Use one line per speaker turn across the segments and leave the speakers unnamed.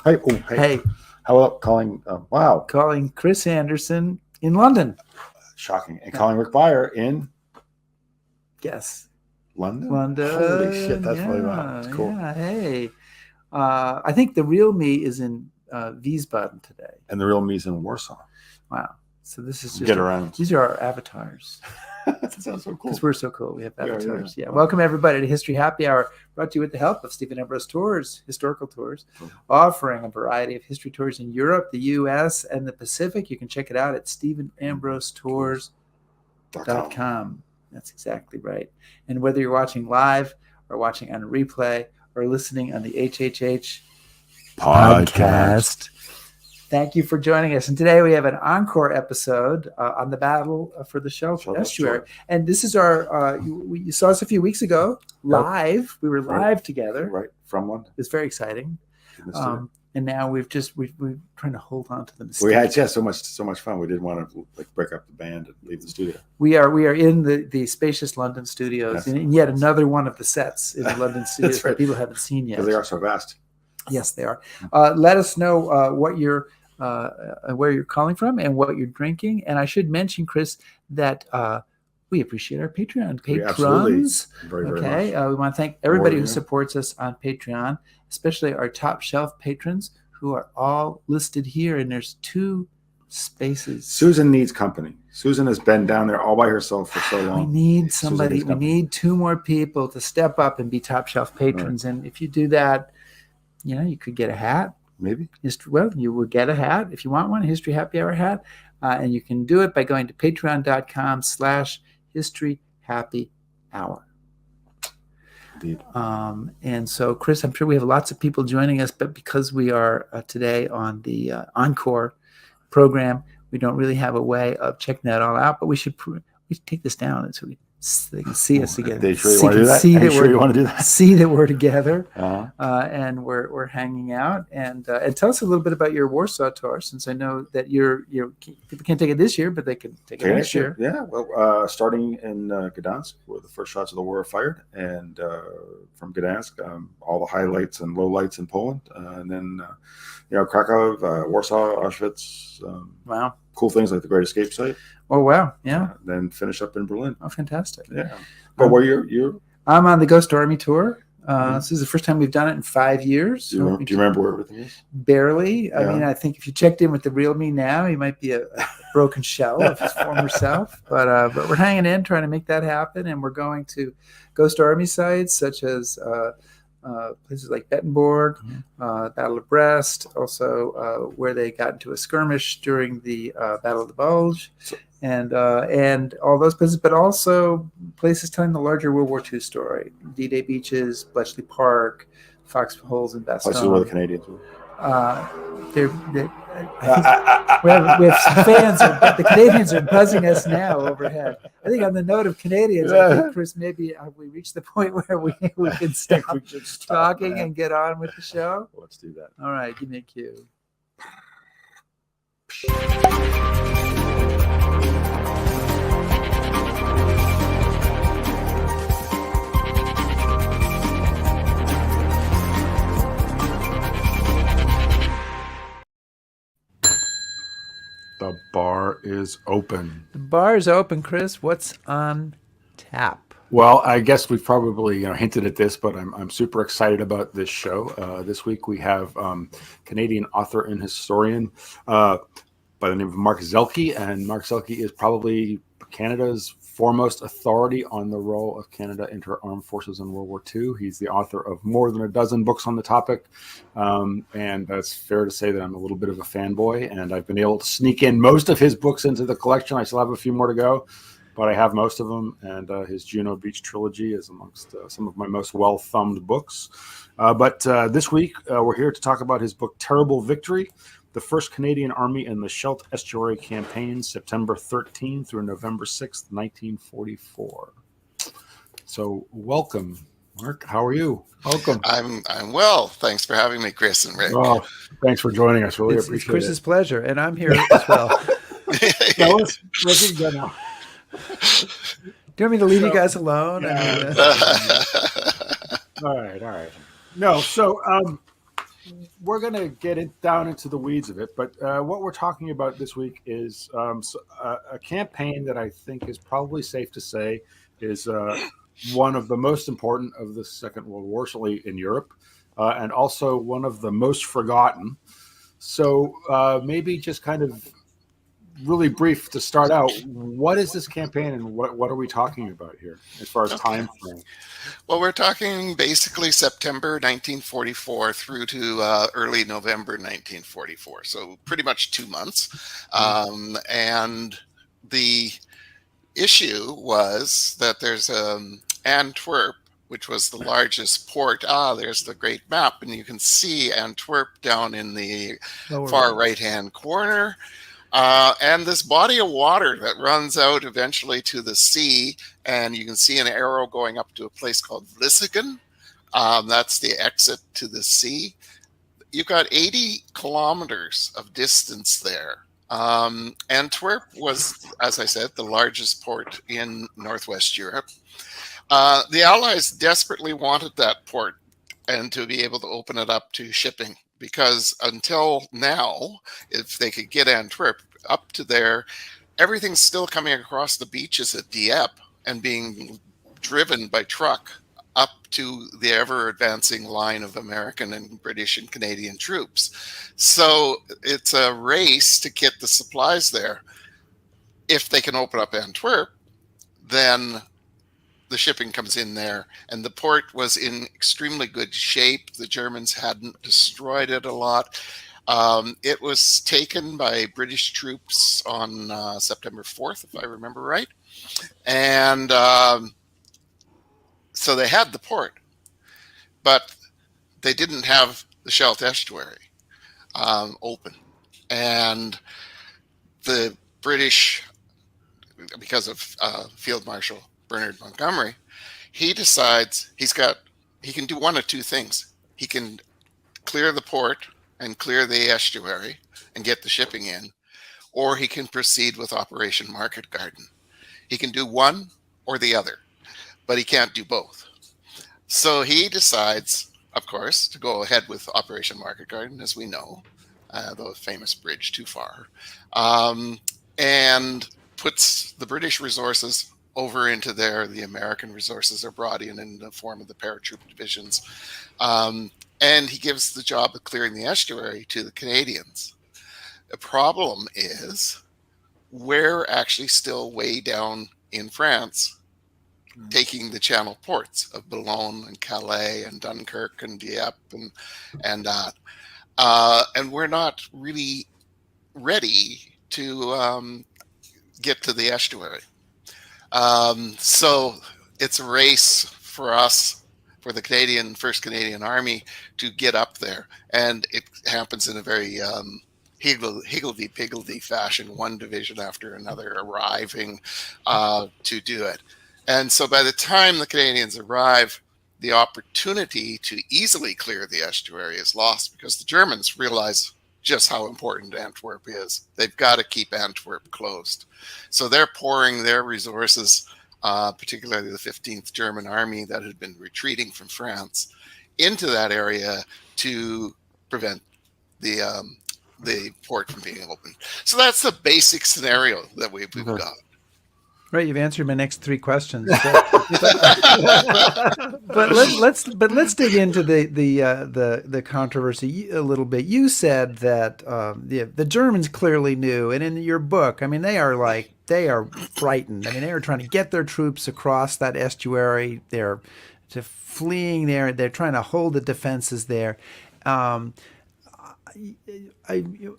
Hey.
Hey.
Hello. Calling. Wow.
Calling Chris Anderson in London.
Shocking. And calling Rick Beyer in.
Yes.
London.
London.
Holy shit! That's really wow. It's cool.
Yeah. Hey. I think the real me is in Wiesbaden today.
And the real me is in Warsaw.
Wow. So this is just
get around.
These are our avatars.
That sounds so cool.
Because we're so cool. We have avatars.
Yeah.
Welcome everybody to History Happy Hour, brought to you with the help of Stephen Ambrose Tours, historical tours, offering a variety of history tours in Europe, the U.S., and the Pacific. You can check it out at stephenambrosetours.com. That's exactly right. And whether you're watching live or watching on replay or listening on the HHH podcast, thank you for joining us. And today we have an encore episode on the battle for the Scheldt Estuary. And this is our, you saw us a few weeks ago, live. We were live together.
Right, from London.
It's very exciting. And now we're trying to hold on to the mistake.
We had so much fun. We didn't want to break up the band and leave the studio.
We are in the spacious London studios, and yet another one of the sets in the London studios that people haven't seen yet.
Because they are so vast.
Yes, they are. Let us know what you're where you're calling from and what you're drinking. And I should mention, Chris, that we appreciate our Patreon patrons.
Very much.
We want to thank everybody who supports us on Patreon, especially our top shelf patrons who are all listed here. And there's 2 spaces.
Susan needs company. Susan has been down there all by herself for so long.
We need somebody. We need 2 more people to step up and be top shelf patrons. Right. And if you do that, you could get a hat.
Maybe.
You will get a hat if you want one, a History Happy Hour hat. And you can do it by going to patreon.com/History Happy Hour.
Indeed.
And so, Chris, I'm sure we have lots of people joining us, but because we are today on the Encore program, we don't really have a way of checking that all out, but we should take this down so they can see us again.
They sure you want to do that? You want to do that?
See that we're together, and we're hanging out. And tell us a little bit about your Warsaw tour, since I know that people can't take it this year, but they can take it next year.
Yeah, well, starting in Gdansk, where the first shots of the war are fired, and from Gdansk, all the highlights and lowlights in Poland, and then Krakow, Warsaw, Auschwitz.
Wow.
Cool things like the Great Escape site.
Oh, wow. Yeah.
Then finish up in Berlin.
Oh, fantastic.
Yeah. But where you're?
I'm on the Ghost Army tour. This is the first time we've done it in 5 years.
Do you remember where everything is?
Barely. I mean, I think if you checked in with the real me now, he might be a broken shell of his former self. But we're hanging in, trying to make that happen. And we're going to Ghost Army sites such as places like Bettenborg, Battle of Brest, also where they got into a skirmish during the Battle of the Bulge, and all those places, but also places telling the larger World War II story. D-Day beaches, Bletchley Park, Foxholes and Bastogne.
Places where the Canadians were.
We have some fans. The Canadians are buzzing us now overhead. I think on the note of Canadians, I think, Chris, maybe we reached the point where we can stop talking and get on with the show.
Let's do that.
All right, give me a cue.
The bar is open.
The bar is open, Chris. What's on tap?
Well, I guess we've probably hinted at this, but I'm super excited about this show. This week we have Canadian author and historian by the name of Mark Zuehlke, and Mark Zuehlke is probably Canada's foremost authority on the role of Canada into our armed forces in World War II. He's the author of more than a dozen books on the topic, and it's fair to say that I'm a little bit of a fanboy, and I've been able to sneak in most of his books into the collection. I still have a few more to go, but I have most of them, and his Juno Beach trilogy is amongst some of my most well-thumbed books. But this week, we're here to talk about his book, Terrible Victory, the First Canadian Army in the Scheldt Estuary Campaign, September 13 through November 6th, 1944. So welcome, Mark. How are you? Welcome.
I'm well. Thanks for having me, Chris and Rick.
Oh, thanks for joining us. Really appreciate it.
It's Chris's pleasure, and I'm here as well.
Now let's go now.
Do you want me to leave you guys alone?
Yeah. All right. No, so we're going to get it down into the weeds of it, but what we're talking about this week is a campaign that I think is probably safe to say is one of the most important of the Second World War, certainly in Europe, and also one of the most forgotten. So maybe just kind of really brief to start out. What is this campaign, and what are we talking about here as far as time frame?
Well, we're talking basically September 1944 through to early November 1944, so pretty much 2 months. And the issue was that there's Antwerp, which was the largest port. There's the great map, and you can see Antwerp down in the far right-hand corner. And this body of water that runs out eventually to the sea, and you can see an arrow going up to a place called Vlissingen. That's the exit to the sea. You've got 80 kilometers of distance there. Antwerp was, as I said, the largest port in Northwest Europe. The Allies desperately wanted that port and to be able to open it up to shipping, because until now, if they could get Antwerp up to there, everything's still coming across the beaches at Dieppe and being driven by truck up to the ever-advancing line of American and British and Canadian troops. So it's a race to get the supplies there. If they can open up Antwerp, then the shipping comes in there, and the port was in extremely good shape. The Germans hadn't destroyed it a lot. It was taken by British troops on September 4th, if I remember right. And so they had the port, but they didn't have the Scheldt Estuary open. And the British, because of Field Marshal Montgomery, he decides he can do one of two things. He can clear the port and clear the estuary and get the shipping in, or he can proceed with Operation Market Garden. He can do one or the other, but he can't do both. So he decides, of course, to go ahead with Operation Market Garden, as we know, the famous bridge too far, and puts the British resources over into there. The American resources are brought in the form of the paratroop divisions. And he gives the job of clearing the estuary to the Canadians. The problem is we're actually still way down in France, taking the channel ports of Boulogne and Calais and Dunkirk and Dieppe and we're not really ready to get to the estuary. So it's a race for us, for the First Canadian Army, to get up there. And it happens in a very higgledy-piggledy fashion, one division after another arriving to do it. And so by the time the Canadians arrive, the opportunity to easily clear the estuary is lost, because the Germans realize just how important Antwerp is. They've got to keep Antwerp closed. So they're pouring their resources, particularly the 15th German Army that had been retreating from France, into that area to prevent the port from being opened. So that's the basic scenario that we've got.
Right, you've answered my next three questions. But let's dig into the controversy a little bit. You said that the Germans clearly knew, and in your book, I mean, they are frightened. I mean, they are trying to get their troops across that estuary. They're fleeing there. They're trying to hold the defenses there.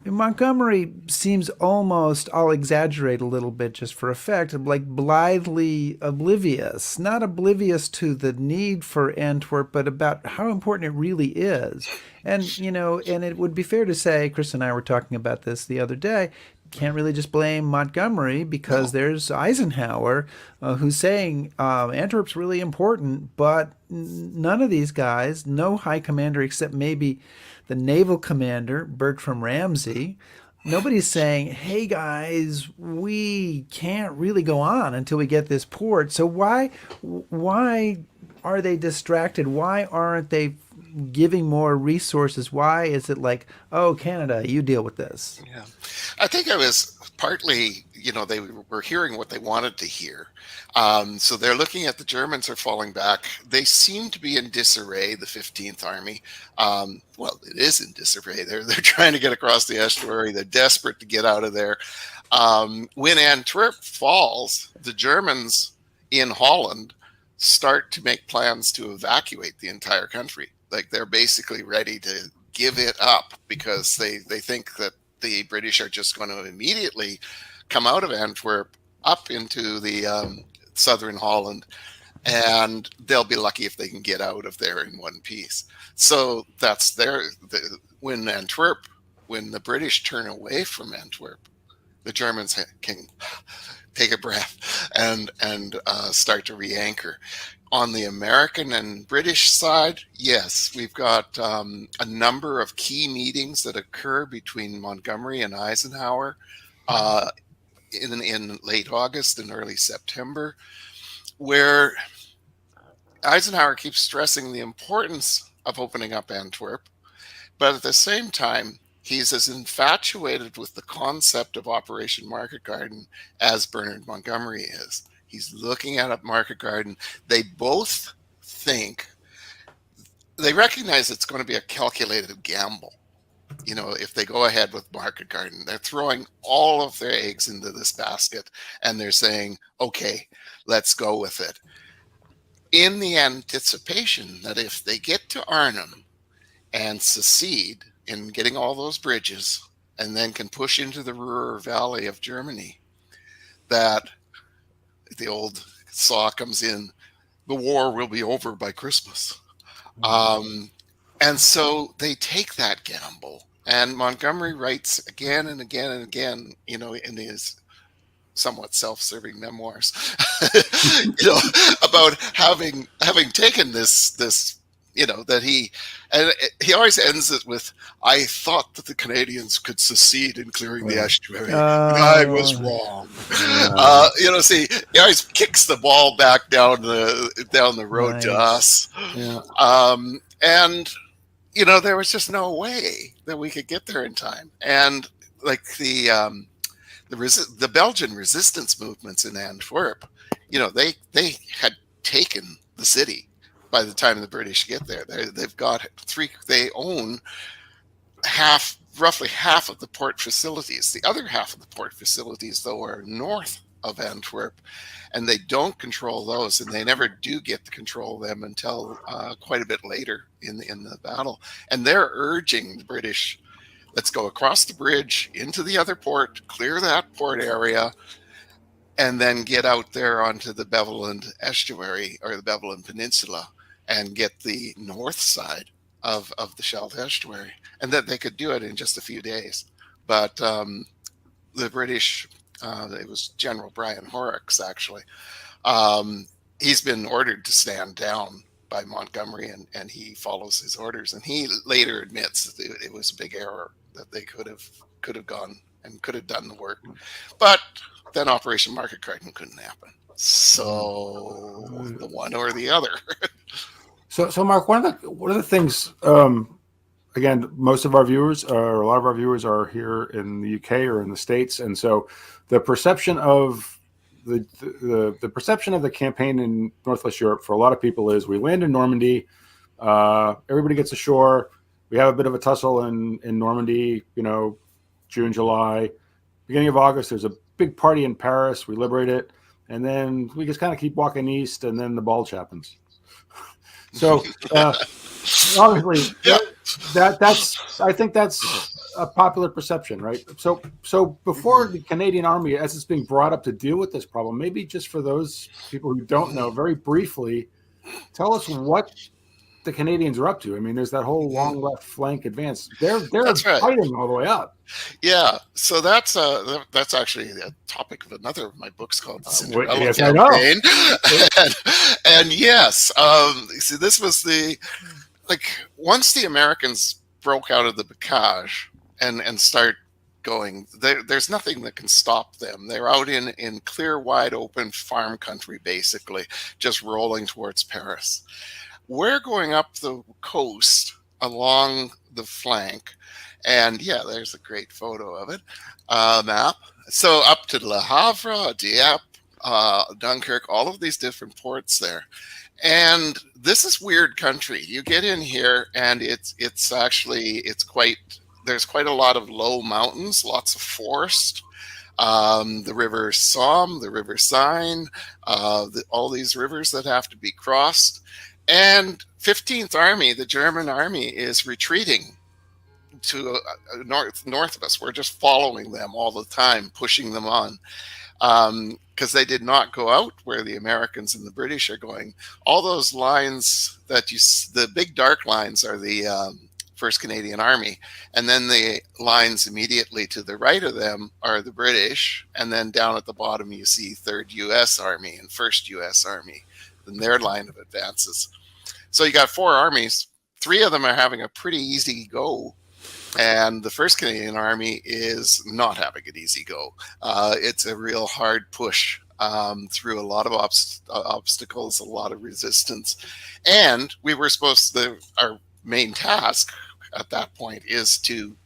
Montgomery seems almost, I'll exaggerate a little bit just for effect, like blithely oblivious, not oblivious to the need for Antwerp, but about how important it really is. And, and it would be fair to say, Chris and I were talking about this the other day, can't really just blame Montgomery, because there's Eisenhower who's saying Antwerp's really important, but none of these guys, no high commander except maybe the naval commander, Bertram Ramsay, nobody's saying, hey guys, we can't really go on until we get this port. So why are they distracted? Why aren't they giving more resources? Why is it like, oh, Canada, you deal with this?
Yeah, I think it was partly, they were hearing what they wanted to hear. So they're looking at the Germans are falling back. They seem to be in disarray, the 15th Army. Well, it is in disarray. They're trying to get across the estuary. They're desperate to get out of there. When Antwerp falls, the Germans in Holland start to make plans to evacuate the entire country. Like they're basically ready to give it up because they think that the British are just going to immediately come out of Antwerp up into the southern Holland, and they'll be lucky if they can get out of there in one piece. So that's when the British turn away from Antwerp, the Germans can take a breath and start to re-anchor. On the American and British side, yes, we've got a number of key meetings that occur between Montgomery and Eisenhower in late August and early September, where Eisenhower keeps stressing the importance of opening up Antwerp, but at the same time, he's as infatuated with the concept of Operation Market Garden as Bernard Montgomery is. He's looking at a market garden. They both they recognize it's going to be a calculated gamble. If they go ahead with market garden, they're throwing all of their eggs into this basket and they're saying, okay, let's go with it. In the anticipation that if they get to Arnhem and succeed in getting all those bridges and then can push into the Ruhr Valley of Germany, that the old saw comes in, the war will be over by Christmas. And so they take that gamble. And Montgomery writes again and again and again, in his somewhat self-serving memoirs, about having taken this, that he always ends it with, I thought that the Canadians could succeed in clearing the estuary. I was wrong. See, he always kicks the ball back down the road to us.
Yeah.
And there was just no way that we could get there in time. And like the Belgian resistance movements in Antwerp, they had taken the city by the time the British get there. They own roughly half of the port facilities. The other half of the port facilities, though, are north of Antwerp, and they don't control those, and they never do get to control them until quite a bit later in the battle. And they're urging the British, let's go across the bridge into the other port, clear that port area, and then get out there onto the Beveland Estuary or the Beveland Peninsula and get the north side of the Scheldt Estuary, and that they could do it in just a few days. But the British, it was General Brian Horrocks, actually, he's been ordered to stand down by Montgomery, and he follows his orders. And he later admits that it was a big error, that they could have gone and could have done the work. But then Operation Market Garden couldn't happen. So the one or the other.
So Mark, one of the things, again, most of our viewers, or a lot of our viewers, are here in the UK or in the States, and so the perception of the perception of the campaign in Northwest Europe for a lot of people is we land in Normandy, everybody gets ashore, we have a bit of a tussle in Normandy, June, July, beginning of August, there's a big party in Paris, we liberate it, and then we just kind of keep walking east, and then the bulge happens. So obviously, I think that's a popular perception, right? So before the Canadian Army, as it's being brought up to deal with this problem, maybe just for those people who don't know, very briefly, tell us what the Canadians are up to. I mean, there's that whole long left flank advance. They're fighting all the way up.
Yeah, so that's actually a topic of another of my books called The Cinderella
yes,
Campaign. And yes, see, this was once the Americans broke out of the bocage and start going, there's nothing that can stop them. They're out in clear, wide open farm country, basically, just rolling towards Paris. we're going up the coast along the flank. And yeah, there's a great photo of it, map. So up to Le Havre, Dieppe, Dunkirk, all of these different ports there. And this is weird country. You get in here and it's actually, there's quite a lot of low mountains, lots of forest. The river Somme, the river Seine, all these rivers that have to be crossed. And 15th Army, the German army, is retreating to north of us. We're just following them all the time, pushing them on, because they did not go out where the Americans and the British are going. All those lines that the big dark lines are the 1st Canadian Army, and then the lines immediately to the right of them are the British, and then down at the bottom you see 3rd U.S. Army and 1st U.S. Army, and their line of advances. So you got 4 armies. 3 of them are having a pretty easy go, and the 1st Canadian Army is not having an easy go. It's a real hard push through a lot of obstacles, a lot of resistance. And we were our main task at that point is to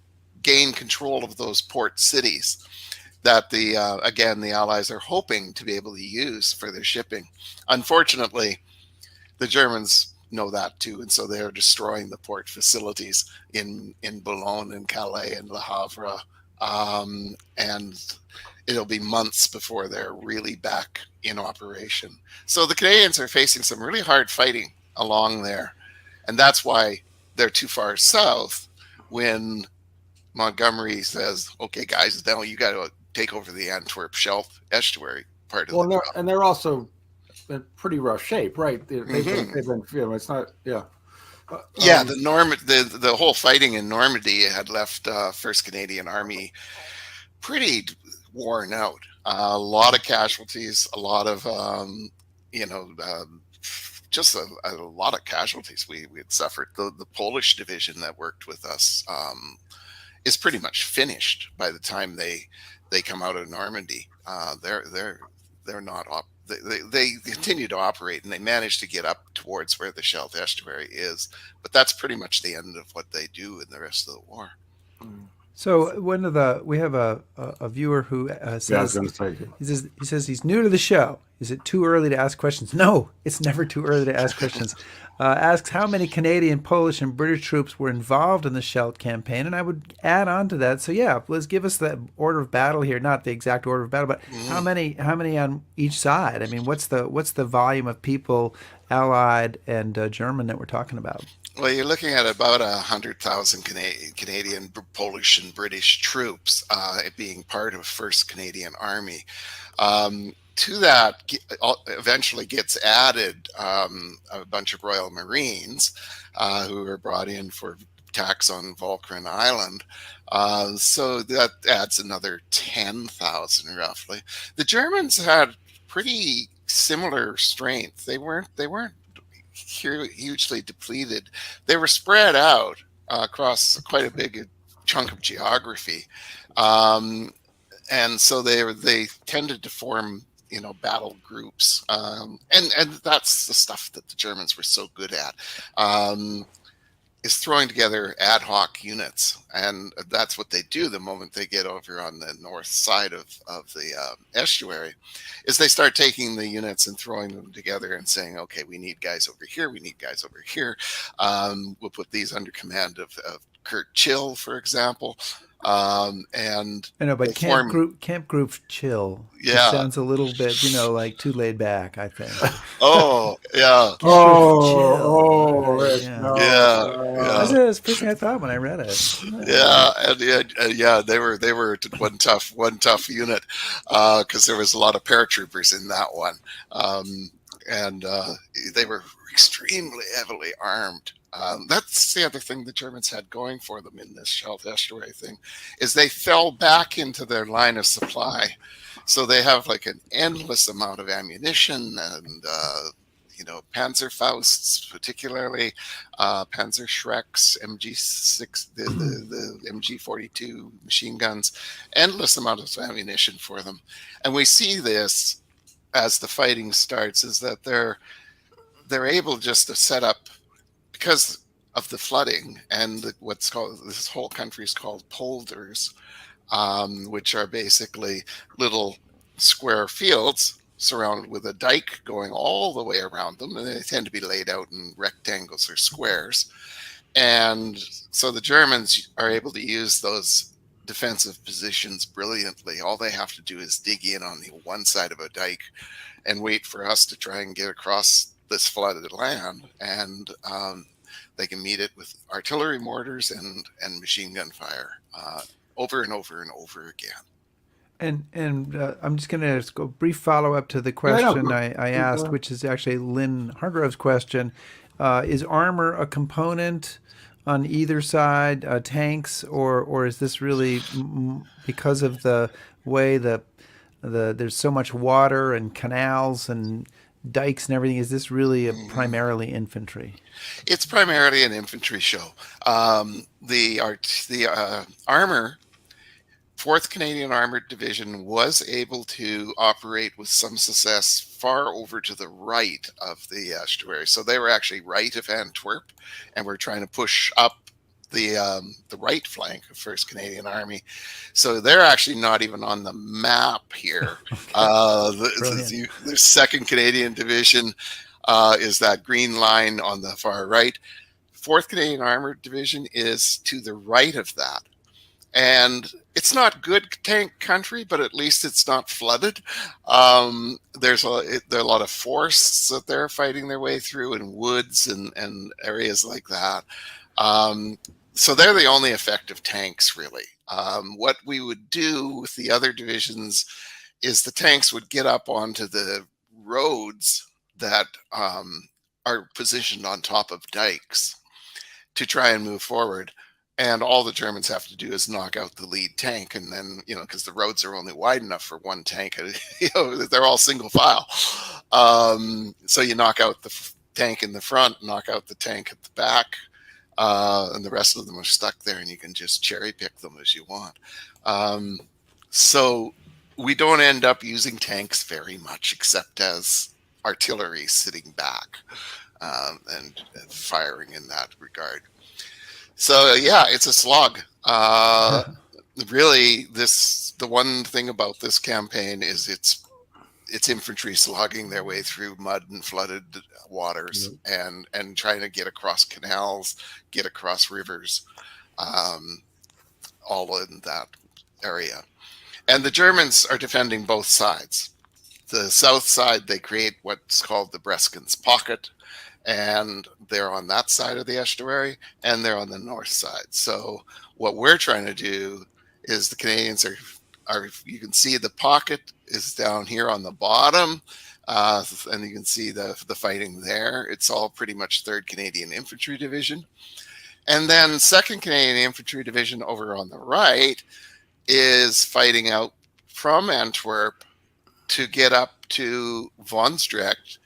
gain control of those port cities that the Allies are hoping to be able to use for their shipping. Unfortunately, the Germans know that too, and so they're destroying the port facilities in Boulogne and Calais and Le Havre, and it'll be months before they're really back in operation. So the Canadians are facing some really hard fighting along there, and that's why they're too far south when Montgomery says, "Okay, guys, now you got to take over the Antwerp Scheldt Estuary part of the job."
And they're also in pretty rough shape, right? They've been, it's not, yeah.
The whole fighting in Normandy had left 1st Canadian Army pretty worn out. A lot of casualties, a lot of just a lot of casualties we had suffered. The Polish division that worked with us is pretty much finished by the time they come out of Normandy. They're not they continue to operate, and they manage to get up towards where the Scheldt Estuary is, but that's pretty much the end of what they do in the rest of the war.
So we have a viewer who says, he says he's new to the show. Is it too early to ask questions? No, it's never too early to ask questions. Asks how many Canadian, Polish, and British troops were involved in the Scheldt campaign, and I would add on to that. So yeah, let's give us the order of battle here, not the exact order of battle, but how many on each side? I mean, what's the volume of people, Allied and German, that we're talking about?
Well, you're looking at about 100,000 Canadian, Polish, and British troops being part of 1st Canadian Army. To that eventually gets added a bunch of Royal Marines who were brought in for attacks on Walcheren Island. So that adds another 10,000 roughly. The Germans had pretty similar strength. They weren't hugely depleted. They were spread out across quite a big chunk of geography, and so they tended to form battle groups, and that's the stuff that the Germans were so good at, is throwing together ad hoc units, and that's what they do the moment they get over on the north side of the estuary, is they start taking the units and throwing them together and saying, okay, we need guys over here, we need guys over here. We'll put these under command of Kurt Chill, for example. And
I know, but Camp Group Chill. Yeah, it sounds a little bit, like too laid back, I think.
Oh, yeah.
That's the first thing I thought when I read it.
Yeah, they were one tough unit, because there was a lot of paratroopers in that one, and they were extremely heavily armed. That's the other thing the Germans had going for them in this Scheldt Estuary thing, is they fell back into their line of supply. So they have like an endless amount of ammunition and, Panzerfausts, particularly, Panzerschrecks, MG6, the MG42 machine guns, endless amount of ammunition for them. And we see this as the fighting starts, is that they're able just to set up, because of the flooding and what's called, this whole country is called polders, which are basically little square fields surrounded with a dike going all the way around them, and they tend to be laid out in rectangles or squares. And so the Germans are able to use those defensive positions brilliantly. All they have to do is dig in on the one side of a dike and wait for us to try and get across this flooded land, and they can meet it with artillery mortars and machine gun fire over and over and over again.
And I'm just going to go brief follow up to the question I asked, which is actually Lynn Hargrove's question. Is armor a component on either side, tanks, or is this really because of the way there's so much water and canals and dikes and everything? Is this really primarily infantry?
It's primarily an infantry show. The armor, 4th Canadian Armored Division, was able to operate with some success far over to the right of the estuary. So they were actually right of Antwerp, and we're trying to push up the right flank of 1st Canadian Army. So they're actually not even on the map here. The 2nd Canadian Division is that green line on the far right. 4th Canadian Armored Division is to the right of that. And it's not good tank country, but at least it's not flooded. There are a lot of forests that they're fighting their way through, and woods and areas like that. So they're the only effective tanks, really. What we would do with the other divisions is the tanks would get up onto the roads that are positioned on top of dikes to try and move forward. And all the Germans have to do is knock out the lead tank, and then, because the roads are only wide enough for one tank, they're all single file. So you knock out the tank in the front, knock out the tank at the back, and the rest of them are stuck there, and you can just cherry pick them as you want. So we don't end up using tanks very much, except as artillery sitting back and firing in that regard. So yeah, it's a slog. Really, the one thing about this campaign is it's infantry slogging their way through mud and flooded waters, and trying to get across canals, get across rivers, all in that area. And the Germans are defending both sides. The south side, they create what's called the Breskens Pocket, and they're on that side of the estuary, and they're on the north side. So what we're trying to do is, the Canadians are you can see the pocket is down here on the bottom, and you can see the fighting there. It's all pretty much 3rd Canadian Infantry Division. And then 2nd Canadian Infantry Division over on the right is fighting out from Antwerp to get up to Von Strecht,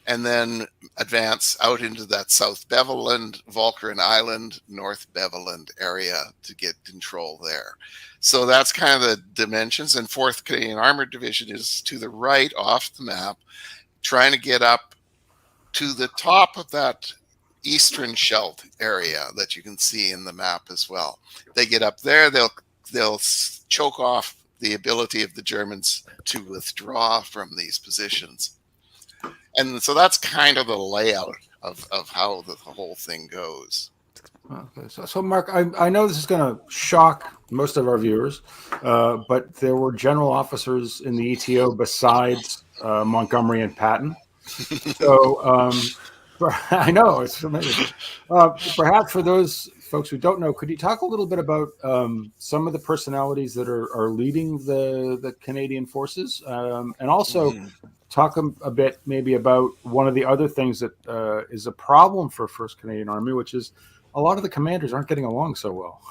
and then advance out into that South Beveland, Walcheren Island, North Beveland area to get control there. So that's kind of the dimensions. And 4th Canadian Armored Division is to the right off the map, trying to get up to the top of that eastern Scheldt area that you can see in the map as well. They get up there, they'll choke off the ability of the Germans to withdraw from these positions. And so that's kind of the layout of how the whole thing goes.
Okay. So Mark, I know this is going to shock most of our viewers, but there were general officers in the ETO besides Montgomery and Patton. So I know it's amazing. Perhaps for those folks who don't know, could you talk a little bit about some of the personalities that are leading the Canadian forces, and also talk a bit maybe about one of the other things that is a problem for 1st Canadian Army, which is a lot of the commanders aren't getting along so well.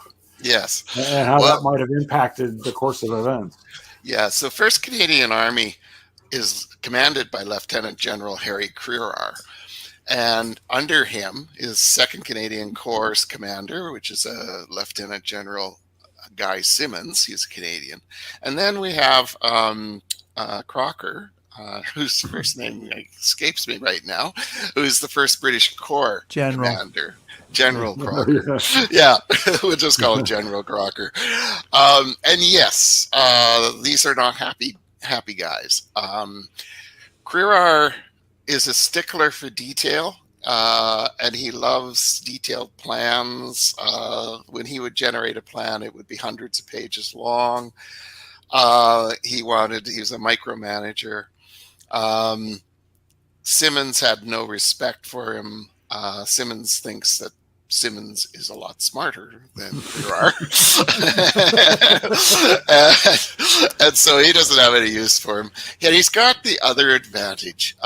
Yes.
And how that might have impacted the course of events.
Yeah, so 1st Canadian Army is commanded by Lieutenant General Harry Crerar. And under him is 2nd Canadian Corps commander, which is a Lieutenant General Guy Simmons. He's a Canadian. And then we have Crocker, whose first name escapes me right now, who's the first British Corps commander, General Crocker. Yeah, we'll just call him General Crocker. And yes, these are not happy guys. Crerar is a stickler for detail. And he loves detailed plans. When he would generate a plan, it would be hundreds of pages long. He was a micromanager. Simmons had no respect for him. Simmons thinks that Simmons is a lot smarter than Crerar. and so he doesn't have any use for him. Yet he's got the other advantage.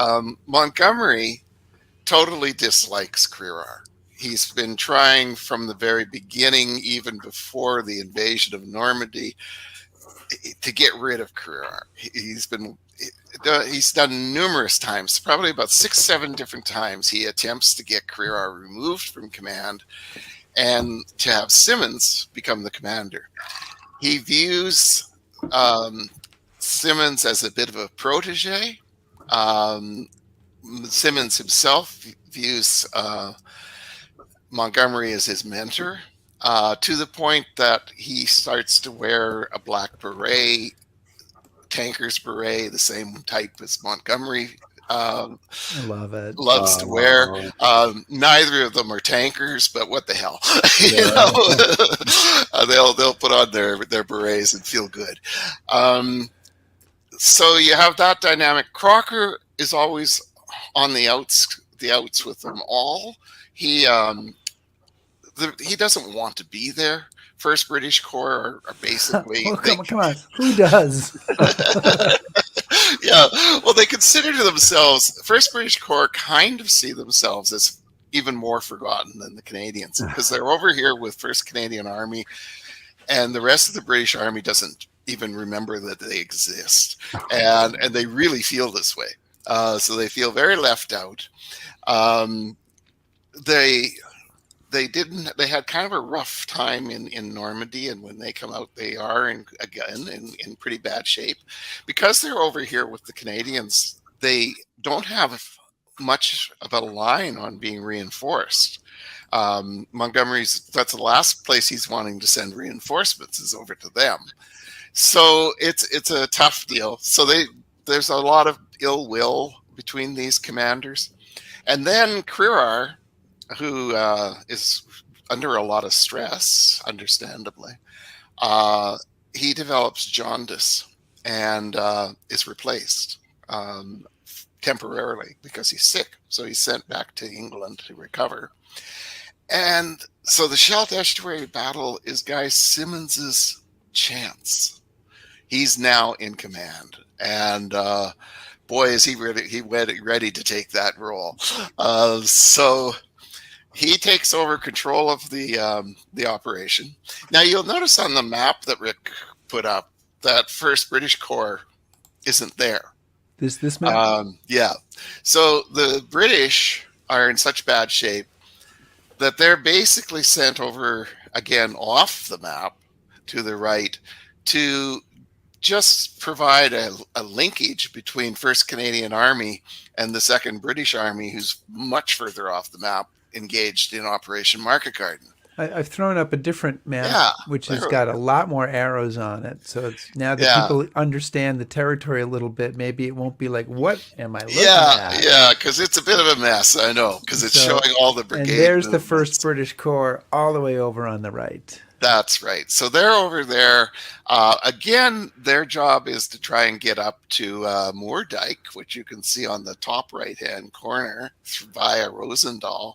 Montgomery totally dislikes Crerar. He's been trying from the very beginning, even before the invasion of Normandy, to get rid of Crerar. He's done numerous times, probably about 6-7 different times. He attempts to get Crerar removed from command and to have Simmons become the commander. He views Simmons as a bit of a protege. Simmons himself views Montgomery as his mentor, to the point that he starts to wear a black beret, tanker's beret, the same type as Montgomery
I love it.
Loves to wear. Neither of them are tankers, but what the hell? They'll put on their berets and feel good. So you have that dynamic. Crocker is always on the outs with them all. He doesn't want to be there. First British Corps are basically.
Well, come on, who does?
Yeah, well, they consider themselves. First British Corps kind of see themselves as even more forgotten than the Canadians, because they're over here with First Canadian Army, and the rest of the British Army doesn't even remember that they exist, and they really feel this way. So they feel very left out. They had kind of a rough time in Normandy, and when they come out, they are in pretty bad shape. Because they're over here with the Canadians, they don't have much of a line on being reinforced. That's the last place he's wanting to send reinforcements, is over to them. So it's a tough deal. So there's a lot of ill will between these commanders. And then Crerar, who is under a lot of stress, understandably, he develops jaundice and is replaced temporarily because he's sick. So he's sent back to England to recover. And so the Scheldt Estuary battle is Guy Simmons's chance. He's now in command, and boy, is he ready to take that role. So he takes over control of the operation. Now you'll notice on the map that Rick put up that First British Corps isn't there.
This map?
Yeah. So the British are in such bad shape that they're basically sent over again off the map to the right to just provide a linkage between 1st Canadian Army and the 2nd British Army, who's much further off the map, engaged in Operation Market Garden.
I've thrown up a different map, which has got a lot more arrows on it. So it's now that people understand the territory a little bit, maybe it won't be like, what am I looking at?
Yeah, because it's a bit of a mess, I know, because it's showing all the brigade.
And there's
movements.
The 1st British Corps all the way over on the right.
That's right. So they're over there. Again, their job is to try and get up to Moerdijk, which you can see on the top right-hand corner via Roosendaal.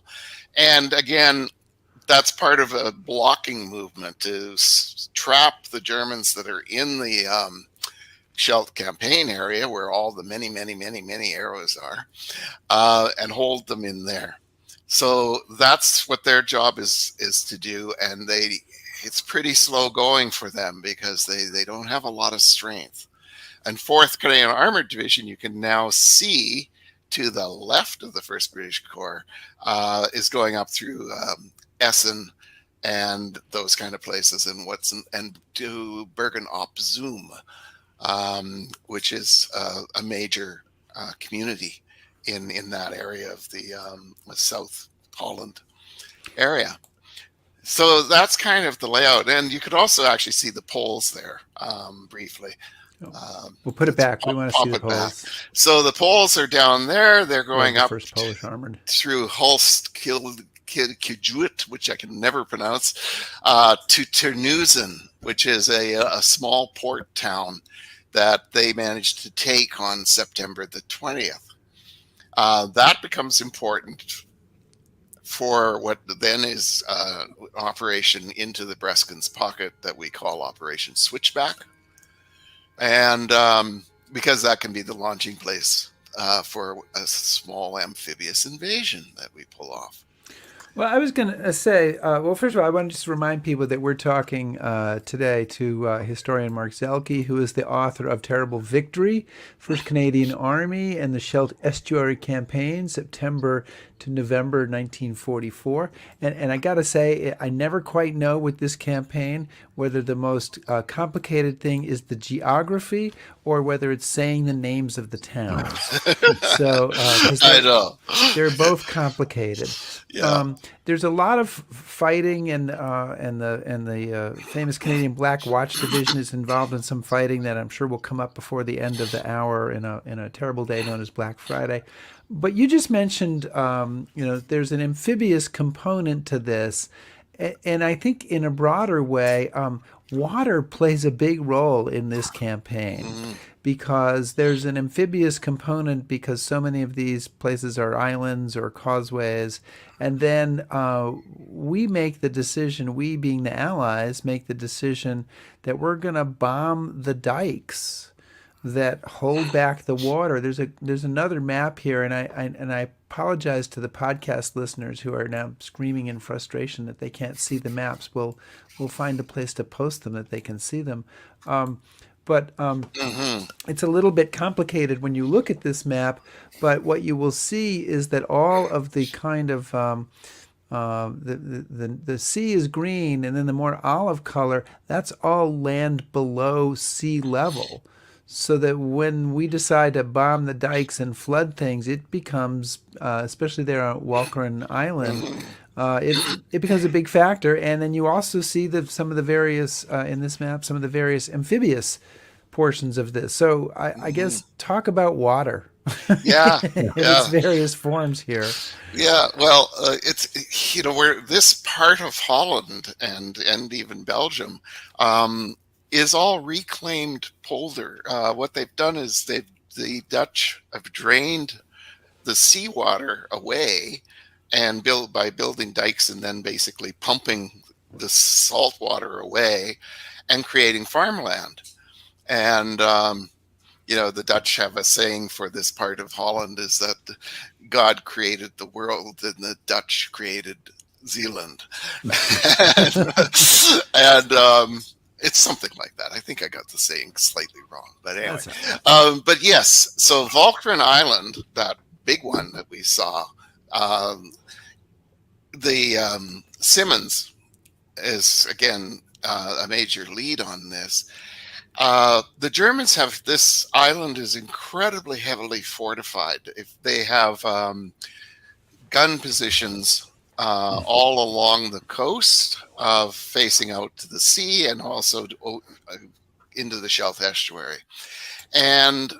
And again, that's part of a blocking movement to trap the Germans that are in the Scheldt Campaign area, where all the many, many, many, many arrows are, and hold them in there. So that's what their job is to do, and it's pretty slow going for them because they don't have a lot of strength. And 4th Canadian Armored Division, you can now see to the left of the 1st British Corps, is going up through Essen and those kind of places, and to Bergen op Zoom, which is a major community in that area of the South Holland area. So that's kind of the layout, and you could also actually see the poles there briefly.
We'll put it back. We want to see the poles.
Back. So the poles are down there. They're going up
first Polish armored
through Hulst-Kielkijuit, which I can never pronounce, to Terneuzen, which is a small port town that they managed to take on September the 20th. That becomes important for what then is operation into the Breskens pocket that we call Operation Switchback. And because that can be the launching place for a small amphibious invasion that we pull off.
Well, I was going to say, well, first of all, I want to just remind people that we're talking today to historian Mark Zuehlke, who is the author of Terrible Victory, First Canadian Army and the Scheldt Estuary Campaign, September to November 1944. And I got to say, I never quite know with this campaign whether the most complicated thing is the geography or whether it's saying the names of the towns. So
I know
they're both complicated.
Yeah.
There's a lot of fighting, and the famous Canadian Black Watch Division is involved in some fighting that I'm sure will come up before the end of the hour in a terrible day known as Black Friday. But you just mentioned, there's an amphibious component to this, and I think in a broader way, water plays a big role in this campaign. Because there's an amphibious component because so many of these places are islands or causeways. And then we make the decision, we being the Allies, make the decision that we're going to bomb the dikes that hold back the water. There's another map here, and I apologize to the podcast listeners who are now screaming in frustration that they can't see the maps. We'll find a place to post them that they can see them. But it's a little bit complicated when you look at this map. But what you will see is that all of the kind of the sea is green, and then the more olive color, that's all land below sea level. So that when we decide to bomb the dikes and flood things, it becomes, especially there on Walcheren Island, it becomes a big factor. And then you also see some of the various, in this map, some of the various amphibious portions of this. So I guess talk about water.
Yeah.
In its various forms here.
Yeah, well, it's, where this part of Holland and even Belgium is all reclaimed polder. What they've done is the Dutch have drained the seawater away and by building dikes and then basically pumping the salt water away and creating farmland. And the Dutch have a saying for this part of Holland is that God created the world and the Dutch created Zealand. and it's something like that. I think I got the saying slightly wrong, but anyway. But yes, so Walcheren Island, that big one that we saw, the Simmons is again a major lead on this. The Germans have, this island is incredibly heavily fortified. If they have gun positions all along the coast, facing out to the sea and also into the Scheldt Estuary. And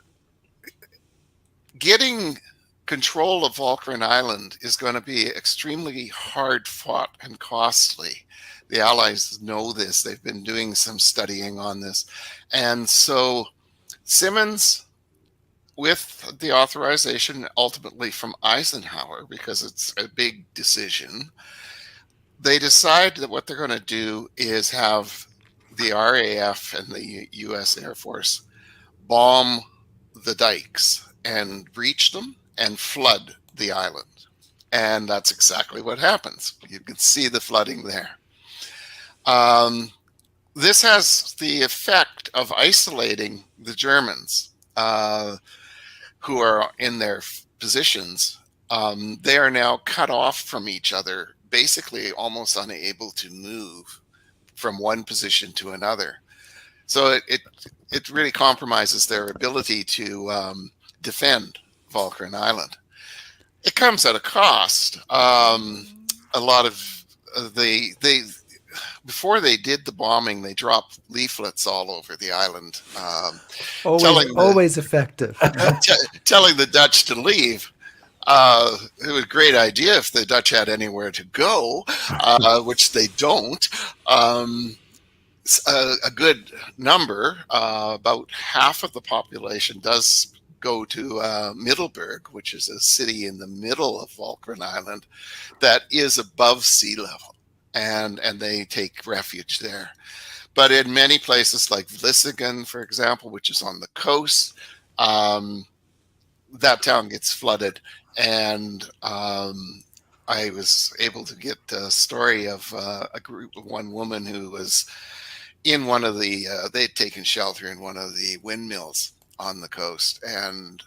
getting control of Walcheren Island is going to be extremely hard fought and costly. The Allies know this. They've been doing some studying on this. And so Simmons, with the authorization ultimately from Eisenhower, because it's a big decision, they decide that what they're going to do is have the RAF and the U.S. Air Force bomb the dikes and breach them and flood the island. And that's exactly what happens. You can see the flooding there. This has the effect of isolating the Germans who are in their positions. They are now cut off from each other, basically almost unable to move from one position to another. So it really compromises their ability to defend Walcheren Island. It comes at a cost. A lot of they before they did the bombing, they dropped leaflets all over the island,
Always effective.
telling the Dutch to leave. It was a great idea if the Dutch had anywhere to go, which they don't. A good number, about half of the population does go to Middelburg, which is a city in the middle of Walcheren Island that is above sea level, and they take refuge there. But in many places like Vlissingen, for example, which is on the coast, that town gets flooded. And I was able to get a story of one woman who was in one of the, they'd taken shelter in one of the windmills on the coast. And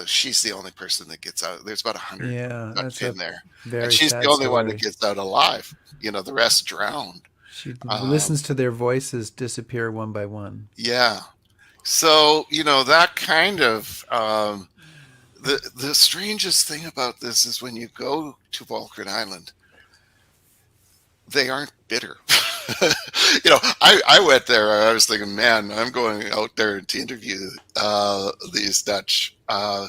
she's the only person that gets out. There's about 100 Dutch in there. And she's the only one that gets out alive. The rest drowned.
She listens to their voices disappear one by one.
Yeah. So, that kind of, the strangest thing about this is when you go to Walcheren Island, they aren't bitter. I went there. I was thinking, man, I'm going out there to interview these Dutch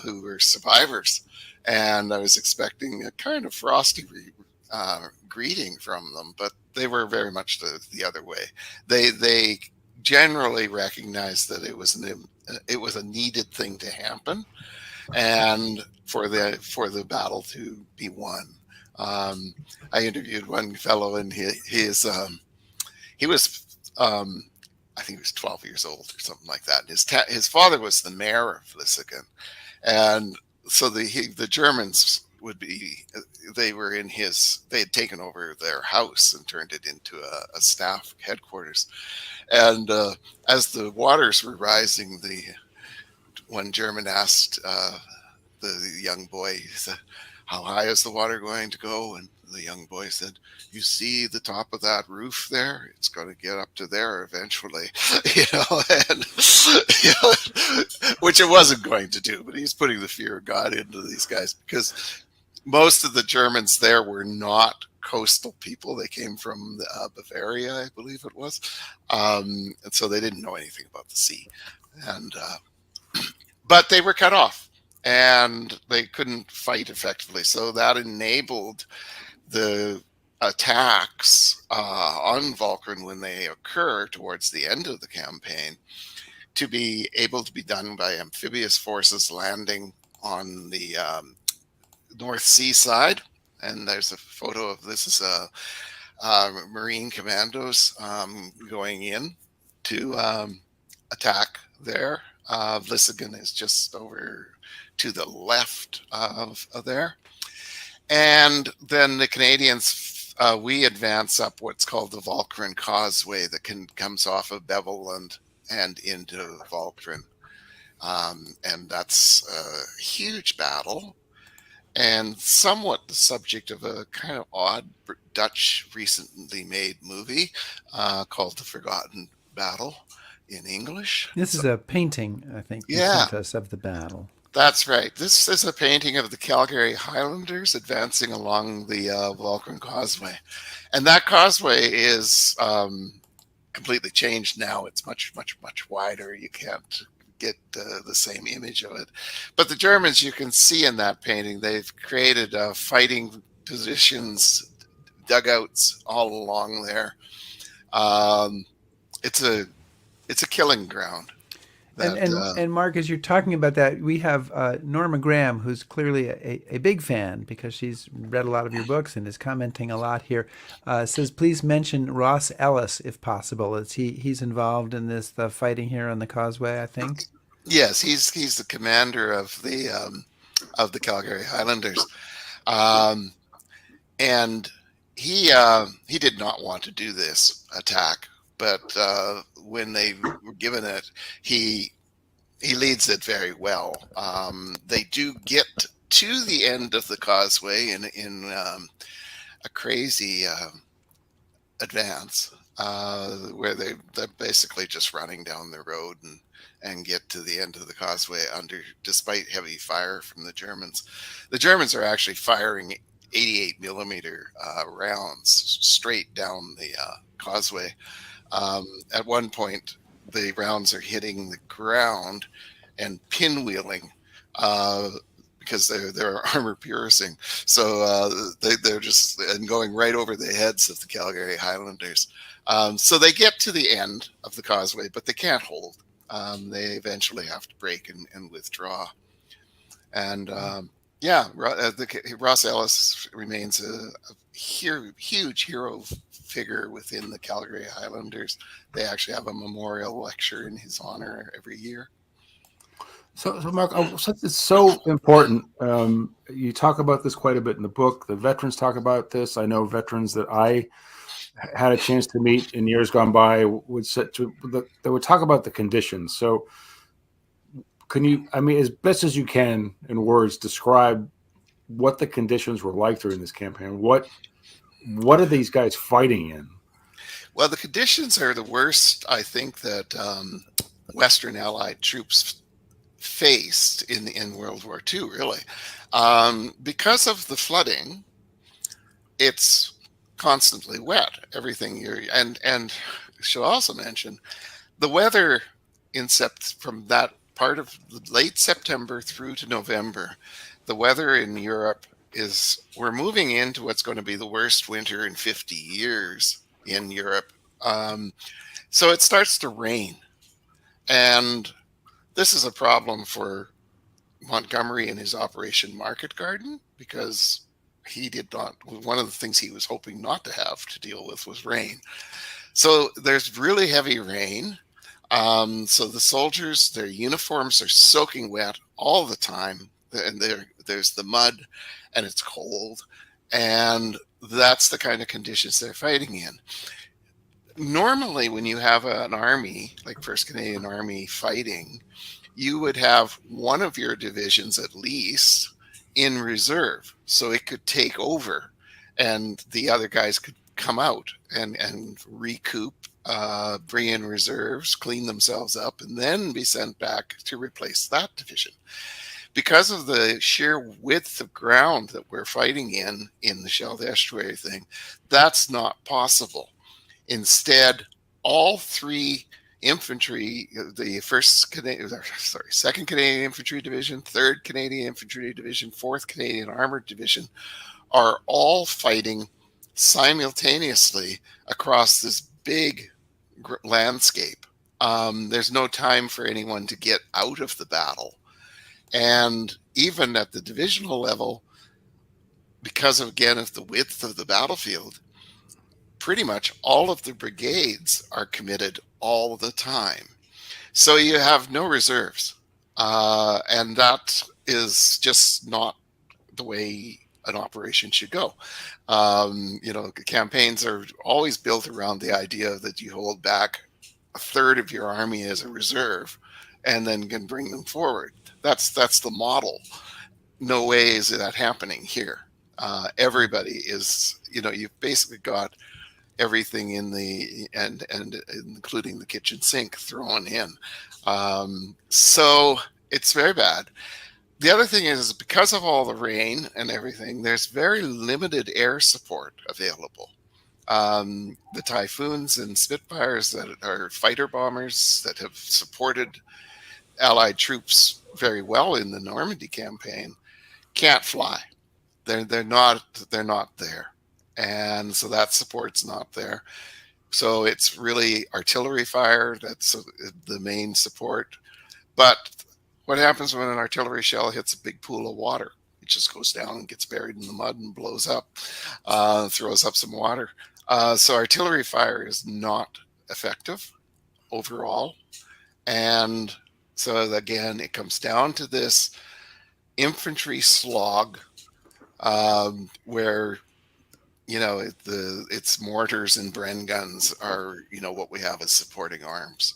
who were survivors, and I was expecting a kind of frosty greeting from them, but they were very much the other way. They generally recognized that it was a needed thing to happen, and for the battle to be won. I interviewed one fellow, and he was I think he was 12 years old or something like that. His father was the mayor of Vlissingen, and so the Germans they had taken over their house and turned it into a staff headquarters. And as the waters were rising, one German asked the young boy, he said, "How high is the water going to go?" And the young boy said, "You see the top of that roof there? It's going to get up to there eventually," which it wasn't going to do. But he's putting the fear of God into these guys, because most of the Germans there were not coastal people. They came from Bavaria, I believe it was, and so they didn't know anything about the sea, and but they were cut off, and they couldn't fight effectively. So that enabled the attacks on Walcheren, when they occur towards the end of the campaign, to be able to be done by amphibious forces landing on the North Sea side. And there's a photo of this is Marine commandos going in to attack there. Vlissingen is just over to the left of there. And then the Canadians, we advance up what's called the Walcheren Causeway that comes off of Beveland and into Walcheren. And that's a huge battle, and somewhat the subject of a kind of odd Dutch recently made movie called The Forgotten Battle in English.
This is a painting, I think, you sent us of the battle.
That's right. This is a painting of the Calgary Highlanders advancing along the Walcheren Causeway. And that causeway is completely changed now. It's much, much, much wider. You can't get the same image of it. But the Germans, you can see in that painting, they've created fighting positions, dugouts all along there. It's a killing ground.
And Mark, as you're talking about that, we have Norma Graham, who's clearly a big fan because she's read a lot of your books and is commenting a lot here. Says, please mention Ross Ellis if possible. He's involved in the fighting here on the causeway, I think.
Yes, he's the commander of the Calgary Highlanders, and he did not want to do this attack. But when they were given it, he leads it very well. They do get to the end of the causeway in a crazy advance. where they're basically just running down the road and get to the end of the causeway despite heavy fire from the Germans. The Germans are actually firing 88 millimeter rounds straight down the causeway. At one point, the rounds are hitting the ground and pinwheeling because they're armor piercing. So they're just going right over the heads of the Calgary Highlanders. So they get to the end of the causeway, but they can't hold. They eventually have to break and withdraw. And Ross Ellis remains a huge hero figure within the Calgary Highlanders. They actually have a memorial lecture in his honor every year.
So Mark, since it's so important, you talk about this quite a bit in the book. The veterans talk about this. I know veterans that I had a chance to meet in years gone by they would talk about the conditions. So can you, I mean, as best as you can in words, describe what the conditions were like during this campaign? What are these guys fighting in?
Well, the conditions are the worst, I think, that Western Allied troops faced in World War II, really. Because of the flooding, it's constantly wet. Everything and should also mention the weather from that part of late September through to November. The weather in Europe we're moving into what's going to be the worst winter in 50 years in Europe. So it starts to rain, and this is a problem for Montgomery and his Operation Market Garden, because one of the things he was hoping not to have to deal with was rain. So there's really heavy rain. So the soldiers, their uniforms are soaking wet all the time. And there's the mud, and it's cold. And that's the kind of conditions they're fighting in. Normally, when you have an army, like 1st Canadian Army fighting, you would have one of your divisions at least in reserve, so it could take over and the other guys could come out and recoup, bring in reserves, clean themselves up, and then be sent back to replace that division. Because of the sheer width of ground that we're fighting in the Scheldt Estuary thing, that's not possible. Instead, all 3 infantry, the 2nd Canadian Infantry Division, 3rd Canadian Infantry Division, 4th Canadian Armored Division, are all fighting simultaneously across this big landscape. There's no time for anyone to get out of the battle. And even at the divisional level, because of the width of the battlefield, pretty much all of the brigades are committed all the time. So you have no reserves. And that is just not the way an operation should go. Campaigns are always built around the idea that you hold back a third of your army as a reserve and then can bring them forward. That's the model. No way is that happening here. Everybody is, you've basically got everything in and including the kitchen sink thrown in. So it's very bad. The other thing is, because of all the rain and everything, there's very limited air support available. The Typhoons and Spitfires that are fighter bombers that have supported Allied troops very well in the Normandy campaign can't fly. They're not there. And so that support's not there. So it's really artillery fire that's the main support. But what happens when an artillery shell hits a big pool of water? It just goes down and gets buried in the mud and blows up, throws up some water. So artillery fire is not effective overall. And so again, it comes down to this infantry slog, where it's mortars and Bren guns are what we have as supporting arms.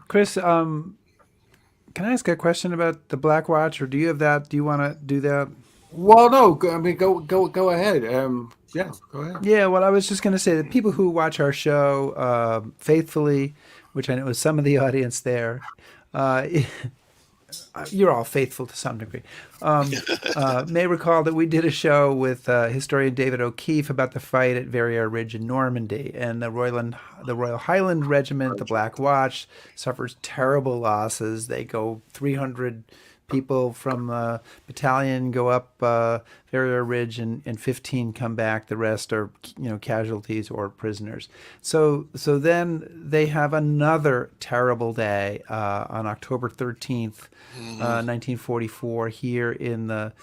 Chris, can I ask a question about the Black Watch, or do you have that? Do you want to do that?
Well, no, I mean, go ahead. Yeah, go ahead.
Yeah, well, I was just going to say that people who watch our show faithfully, which I know is some of the audience there, uh, you're all faithful to some degree, may recall that we did a show with historian David O'Keefe about the fight at Verrières Ridge in Normandy, and the Royal Highland Regiment, the Black Watch, suffers terrible losses. They go 300 people from battalion go up Verrières Ridge, and 15 come back. The rest are casualties or prisoners. So then they have another terrible day on October 13th, 1944, here in the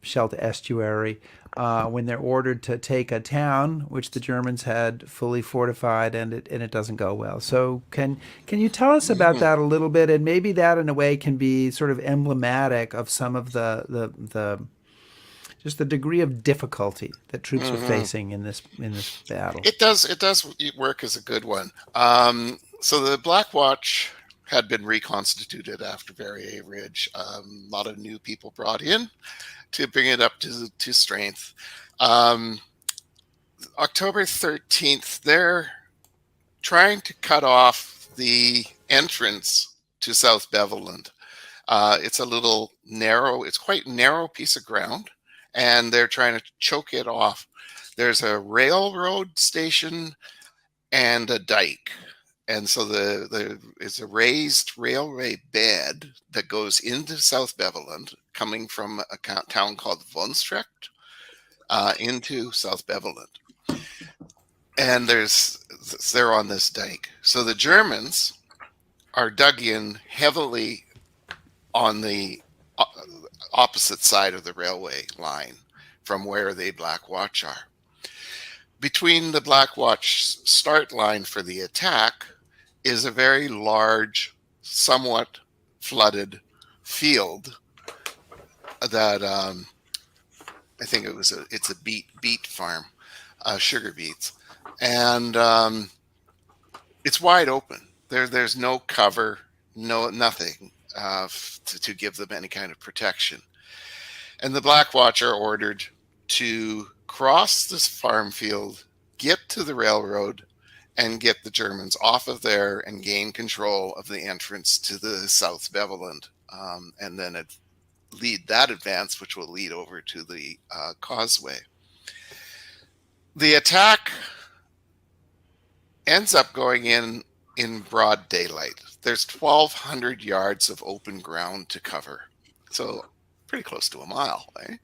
Scheldt Estuary, when they're ordered to take a town which the Germans had fully fortified, and it doesn't go well. So can you tell us about that a little bit, and maybe that in a way can be sort of emblematic of some of the just the degree of difficulty that troops are facing in this battle.
It does work as a good one. So the Black Watch had been reconstituted after Verrières Ridge. A lot of new people brought in to bring it up to strength. October 13th, they're trying to cut off the entrance to South Beveland. It's a little narrow, it's quite narrow piece of ground, and they're trying to choke it off. There's a railroad station and a dike. And so it's a raised railway bed that goes into South Beveland, coming from a town called Vonstrecht into South Beveland. And they're on this dike. So the Germans are dug in heavily on the opposite side of the railway line from where the Black Watch are. Between the Black Watch start line for the attack is a very large, somewhat flooded field that I think it's a beet farm, sugar beets, and it's wide open. There's no cover, nothing to give them any kind of protection. And the Black Watch are ordered to cross this farm field, get to the railroad, and get the Germans off of there and gain control of the entrance to the South Beveland, and then lead that advance, which will lead over to the causeway. The attack ends up going in broad daylight. There's 1,200 yards of open ground to cover, so pretty close to a mile, eh?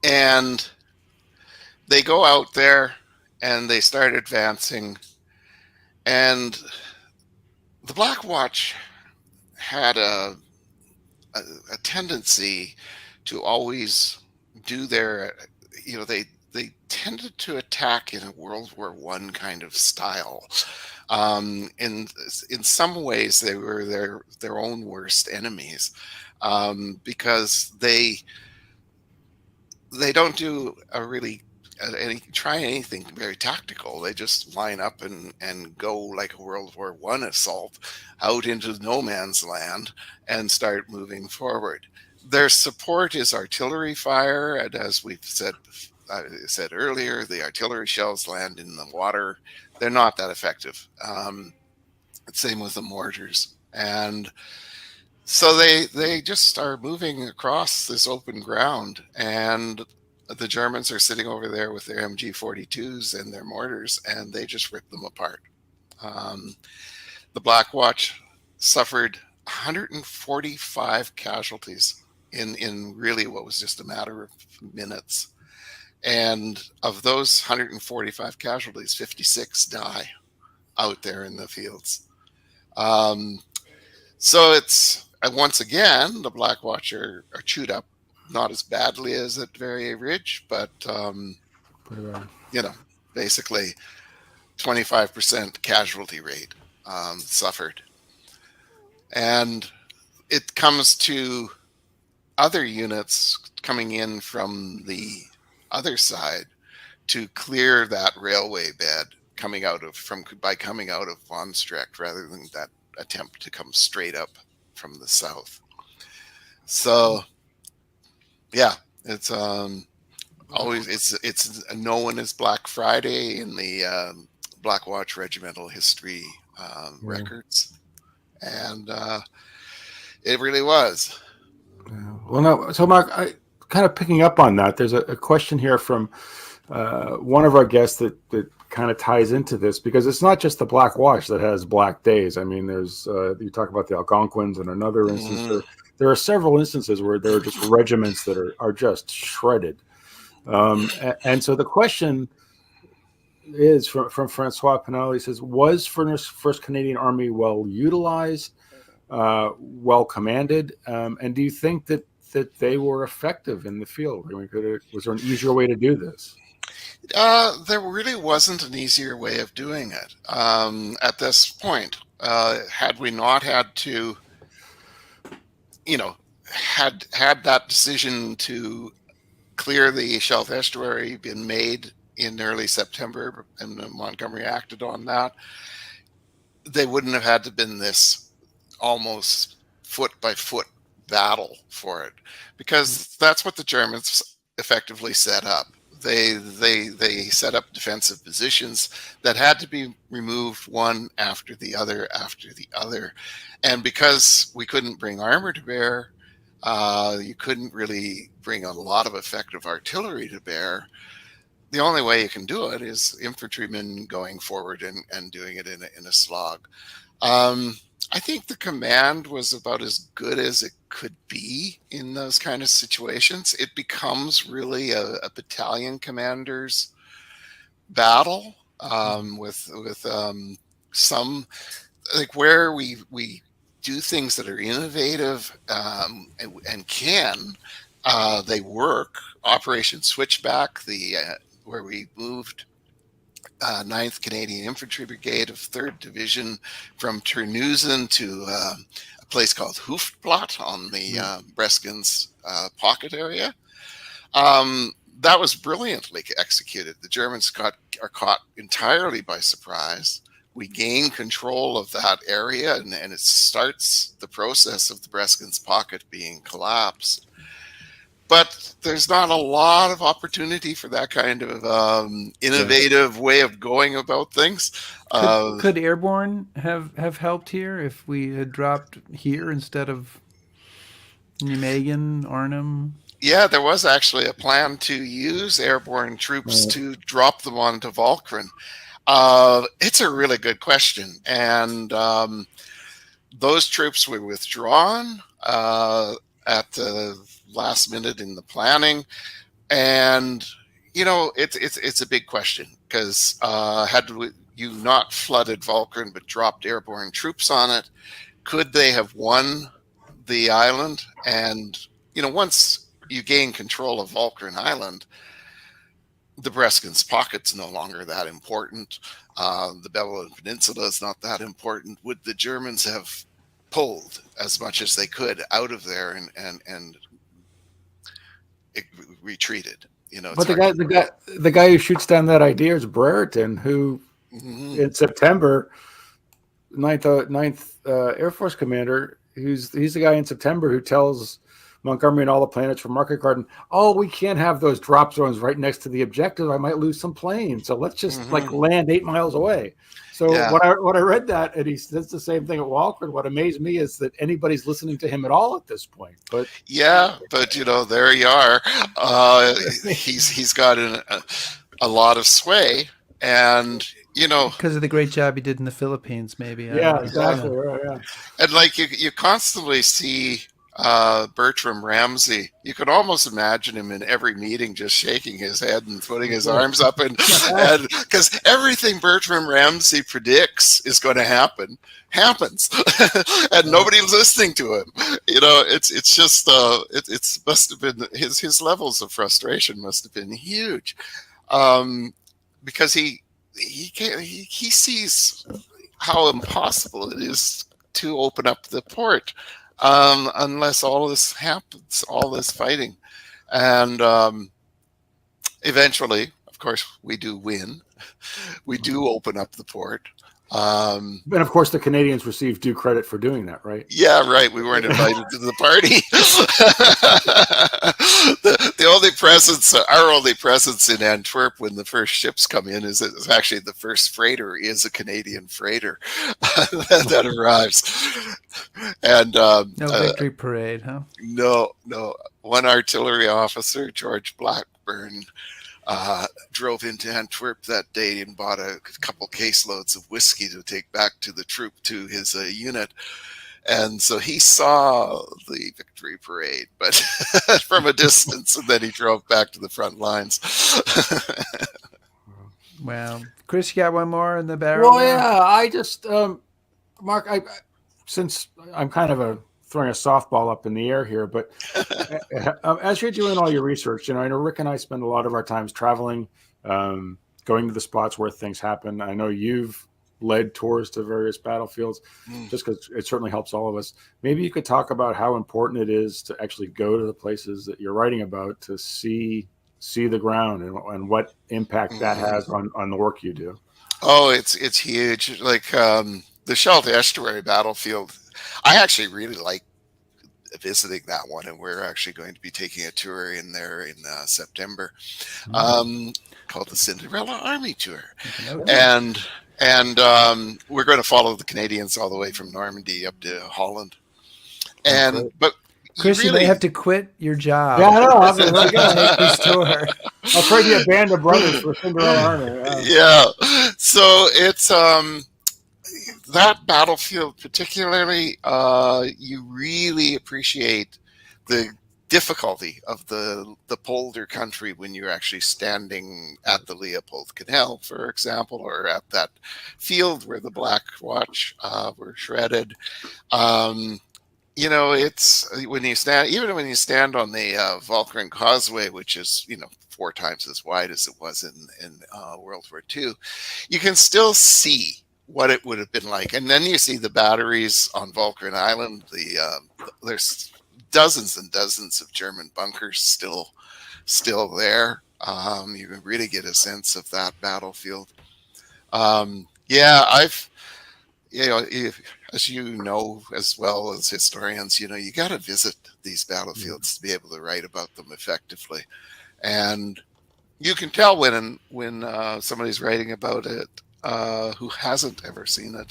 And they go out there and they start advancing, and the Black Watch had a tendency to always do their, they tended to attack in a World War I kind of style. In some ways, they were their own worst enemies, because they don't do try anything very tactical. They just line up and go like a World War I assault out into no man's land and start moving forward. Their support is artillery fire, and as we've said earlier, the artillery shells land in the water. They're not that effective. Same with the mortars. And so they just are moving across this open ground, and the Germans are sitting over there with their MG-42s and their mortars, and they just rip them apart. The Black Watch suffered 145 casualties in really what was just a matter of minutes. And of those 145 casualties, 56 die out there in the fields. So it's, once again, the Black Watch are chewed up, not as badly as at Verrières Ridge, but, basically 25% casualty rate suffered. And it comes to other units coming in from the other side to clear that railway bed coming out of Vonstrecht, rather than that attempt to come straight up from the south. So Yeah, it's always it's known as Black Friday in the Black Watch regimental history records, and it really was.
Yeah. Well, no. So, Mark, kind of picking up on that, there's a question here from one of our guests that kind of ties into this, because it's not just the Black Watch that has black days. I mean, there's you talk about the Algonquins, and another instance there are several instances where there are just regiments that are just shredded. And so the question is from Francois Pinel. He says, was First Canadian Army well utilized, well commanded, and do you think that they were effective in the field? I mean, was there an easier way to do this?
There really wasn't an easier way of doing it at this point. Had we not had to, had that decision to clear the Scheldt Estuary been made in early September, and Montgomery acted on that, they wouldn't have had to been this almost foot by foot battle for it, because that's what the Germans effectively set up. They set up defensive positions that had to be removed one after the other, and because we couldn't bring armor to bear, you couldn't really bring a lot of effective artillery to bear. The only way you can do it is infantrymen going forward and doing it in a slog. I think the command was about as good as it could be in those kind of situations. It becomes really a battalion commander's battle, with some, like, where we do things that are innovative, and they work. Operation Switchback, where we moved 9th Canadian Infantry Brigade of 3rd Division from Terneuzen to a place called Hoofdblad on the Breskens pocket area. That was brilliantly executed. The Germans are caught entirely by surprise. We gain control of that area, and it starts the process of the Breskens pocket being collapsed. But there's not a lot of opportunity for that kind of innovative way of going about things.
Could airborne have helped here if we had dropped here instead of Nijmegen, Arnhem?
Yeah, there was actually a plan to use airborne troops to drop them onto Walcheren. It's a really good question. And those troops were withdrawn at the last minute in the planning, and it's a big question, because had you not flooded Walcheren but dropped airborne troops on it, could they have won the island? And once you gain control of Walcheren Island, the Breskens pocket's no longer that important. The Bevelin Peninsula is not that important. Would the Germans have pulled as much as they could out of there and it retreated?
But the guy who shoots down that idea is Brereton, who in September, 9th Air Force Commander, he's the guy in September who tells Montgomery and all the planets from Market Garden, we can't have those drop zones right next to the objective. I might lose some planes. So let's just land 8 miles away. So when I read that, and he says the same thing at Walcheren, what amazed me is that anybody's listening to him at all at this point. But
there you are. He's got a lot of sway, and
because of the great job he did in the Philippines, maybe.
Exactly. Right, yeah.
And like you constantly see Bertram Ramsay. You could almost imagine him in every meeting just shaking his head and putting his arms up, and because everything Bertram Ramsay predicts is going to happen happens, and nobody's listening to him. It's just it must have been his levels of frustration must have been huge, because he sees how impossible it is to open up the port unless all this happens, all this fighting. And eventually, of course, we do win. We do open up the port.
And of course, the Canadians receive due credit for doing that, right?
Yeah, right. We weren't invited to the party. the only presence, our only presence in Antwerp when the first ships come in is actually the first freighter is a Canadian freighter that arrives. And
no victory parade, huh?
No. One artillery officer, George Blackburn, drove into Antwerp that day and bought a couple caseloads of whiskey to take back to the troop, to his unit. And so he saw the victory parade, but from a distance, and then he drove back to the front lines.
Wow. Chris, you got one more in the barrel?
Well, yeah, I just, Mark, since I'm kind of throwing a softball up in the air here, but as you're doing all your research, I know Rick and I spend a lot of our times traveling, going to the spots where things happen. I know you've led tours to various battlefields, just because it certainly helps all of us. Maybe you could talk about how important it is to actually go to the places that you're writing about, to see the ground, and what impact that has on the work you do.
Oh, it's huge. Like the Scheldt Estuary battlefield, I actually really like visiting that one, and we're actually going to be taking a tour in there in September, called the Cinderella Army Tour, and we're going to follow the Canadians all the way from Normandy up to Holland, but
Chris, you may have to quit your job.
Yeah, I know. I'm going to
take this tour.
I'll trade you a band of brothers for Cinderella Army.
Yeah. So it's that battlefield particularly, you really appreciate the difficulty of the polder country when you're actually standing at the Leopold Canal, for example, or at that field where the Black Watch were shredded. It's when you stand on the Walcheren Causeway, which is 4 times as wide as it was in World War II, you can still see what it would have been like. And then you see the batteries on Walcheren Island. There's dozens and dozens of German bunkers still there. You can really get a sense of that battlefield. As you know, as well as historians, you got to visit these battlefields to be able to write about them effectively. And you can tell when somebody's writing about it who hasn't ever seen it.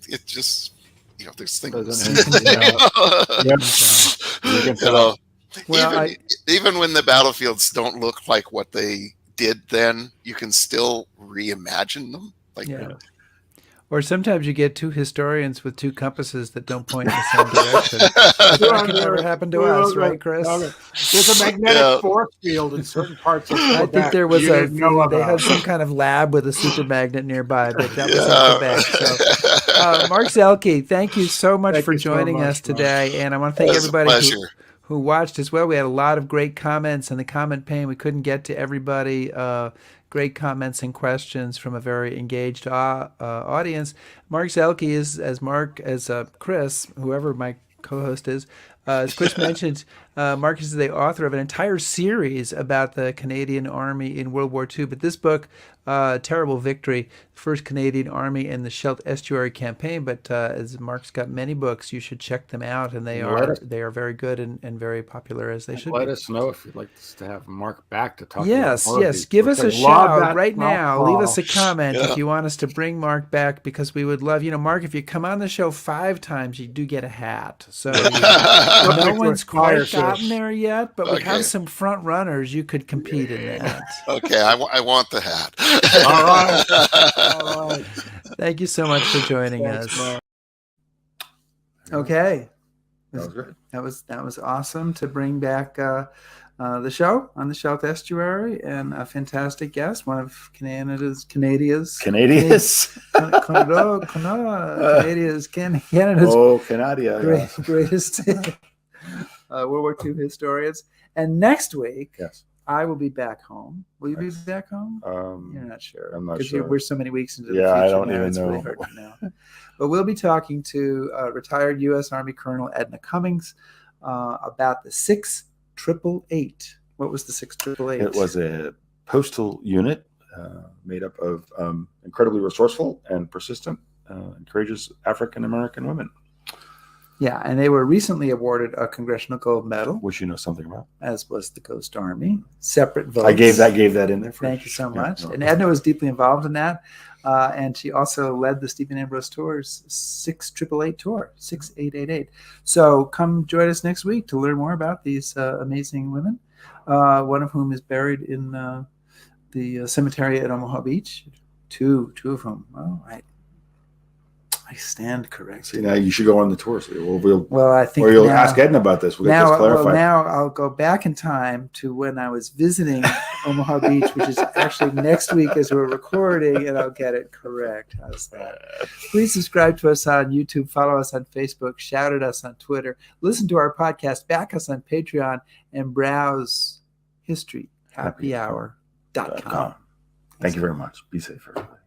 It just, there's things. Even when the battlefields don't look like what they did then, you can still reimagine them.
Or sometimes you get 2 historians with 2 compasses that don't point in the same direction. That can never happen to us, right, Chris?
There's a magnetic force field in certain parts of Quebec.
I think there was they had some kind of lab with a super magnet nearby, but that was in Quebec. So, Mark Zuehlke, thank you so much for joining us today. And I want to thank everybody who watched as well. We had a lot of great comments in the comment pane. We couldn't get to everybody. Great comments and questions from a very engaged audience. Mark Zuehlke is, as Chris, whoever my co-host is, as Chris mentioned, Mark is the author of an entire series about the Canadian Army in World War II. But this book, Terrible Victory, First Canadian Army in the Scheldt Estuary Campaign. But as Mark's got many books, you should check them out, and they are very good and very popular, as they should be.
Let us know if you'd like to have Mark back to talk.
Yes, give us a shout right now. Leave us a comment if you want us to bring Mark back, because we would love. Mark, if you come on the show 5 times, you do get a hat. So no one's quite gotten there yet, but we have some front runners. You could compete in that.
Okay, I want the hat.
All right.
Thank you so much for joining us.
Mark.
Okay.
That was good.
That was awesome to bring back the show on the Scheldt Estuary, and a fantastic guest, one of Canada's Canada's greatest World War II historians. And next week, I will be back home. Will you be back home? You're not sure.
I'm not sure.
We're so many weeks into the future.
I don't even
it's
know.
Really hard to know. But we'll be talking to retired U.S. Army Colonel Edna Cummings about the 6888. What was the 6888?
It was a
postal unit made up of incredibly resourceful and persistent and courageous African American women.
Yeah, and they were recently awarded a Congressional Gold Medal,
Which you know something about.
as was the Ghost Army. Separate votes.
I gave that in there.
Thank you so much.
Yeah, no.
And Edna was deeply involved in that. And she also led the Stephen Ambrose Tour's 6888 tour, 6888. So come join us next week to learn more about these amazing women, one of whom is buried in the cemetery at Omaha Beach. Two of whom. Oh, I stand corrected.
See, now you should go on the tour. So
I think
or you'll
now,
ask Edna about this. We'll get this clarified.
Well, now I'll go back in time to when I was visiting Omaha Beach, which is actually next week as we're recording, and I'll get it correct. How's that? Please subscribe to us on YouTube, follow us on Facebook, shout at us on Twitter, listen to our podcast, back us on Patreon, and browse historyhappyhour.com.
Thank you very much. Be safe, everybody.